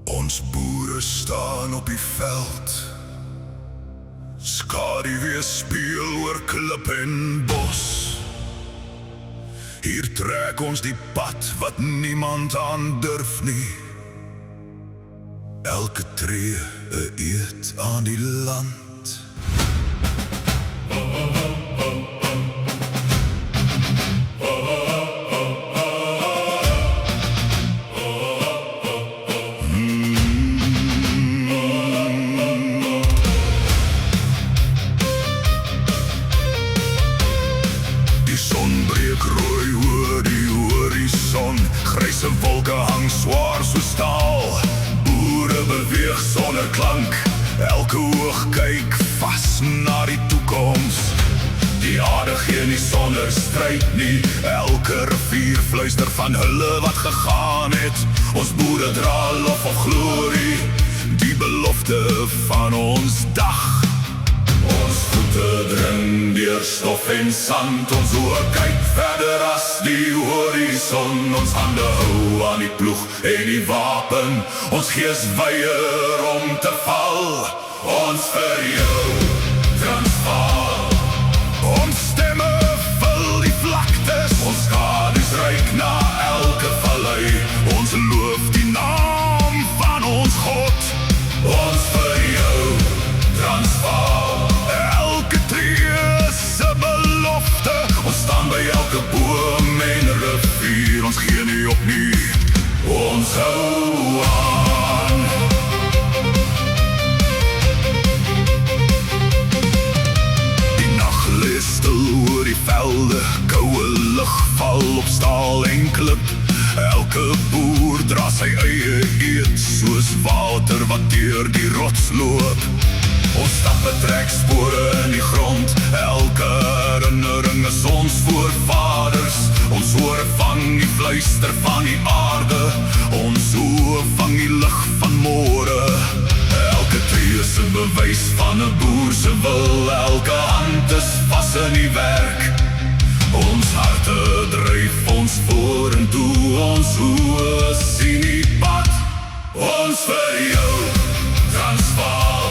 Ons boere staan op die veld, skaduwee speel oor klip en bos. Hier trek ons die pad wat niemand aandurf nie. Elke tree 'n eed aan die land. Rooi oor die horison, gryse wolke hang swaar so staal. Boere beweeg sonder klank, elke oog kyk vas na die toekoms. Die aarde gee nie sonder stryd nie, elke rivier fluister van hulle wat gegaan het. Ons boere dra lof of glorie, die belofte van ons dag. Ons voete dring deur stof en sand, ons oë kyk verder as die horison. Ons hande hou aan die ploeg en die wapen, ons gees weier om te val. Ons vir jou Transvaal, ons stemme vul die vlaktes, ons skadu's reik na elke vallei. Ons loof die naam van ons God, ons vir jou Transvaal. Ons staan by elke boom en rivier, ons gee nie op nie, ons hou aan. Die nacht lees stil oor die velde, koue lug val op staal en klip. Elke boer dra sy eie eed, soos water wat deur die rots loop. Ons stappe trek spore in die grond, elke herinnering is ons voorvaders. Ons ore vang die fluister van die aarde, ons oë vang die lig van môre. Elke tree is 'n bewys van 'n boer se wil, elke hand is vas in die werk. Ons harte dryf ons vorentoe, ons oë sien die pad. Ons vir jou Transvaal,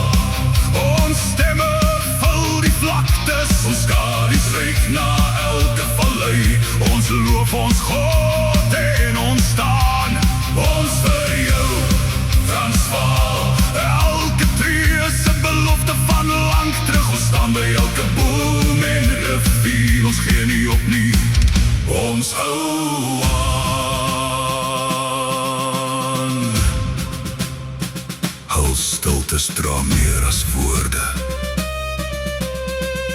ons stemme vul die vlaktes, ons skadu's reik na elke vallei. Ons loof ons God en ons staan, ons vir jou Transvaal. Elke tree is 'n belofte van lank terug, ons staan by elke boom en rivier, ons gee nie op nie, ons hou aan. Hul stiltes dra meer as woorde,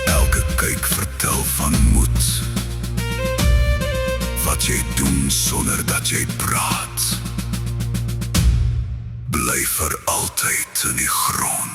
elke kyk vertel van moed. Wat jy doen sonder dat jy praat, bly vir altyd in die grond.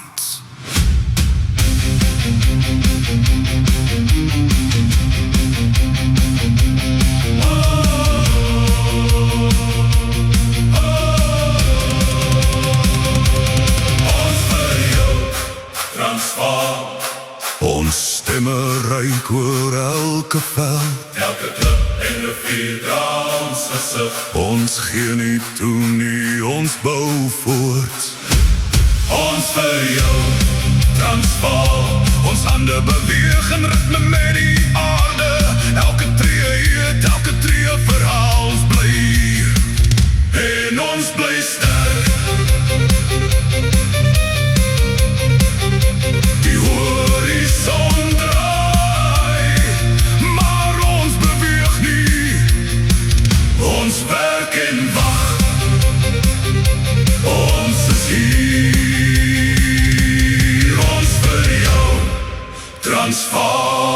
Ons stemme reik oor elke veld, elke klip en rivier dra ons gesig. Ons gee nie toe nie, ons bou voort. Ons vir jou Transvaal, ons hande beweeg in ritme met die aarde. Elke tree eet, elke tree verhaal, ons bly en ons bly sterk. Die horison draai, maar ons beweeg nie, ons werk en wag. Ons is hier, ons vir jou Transvaal.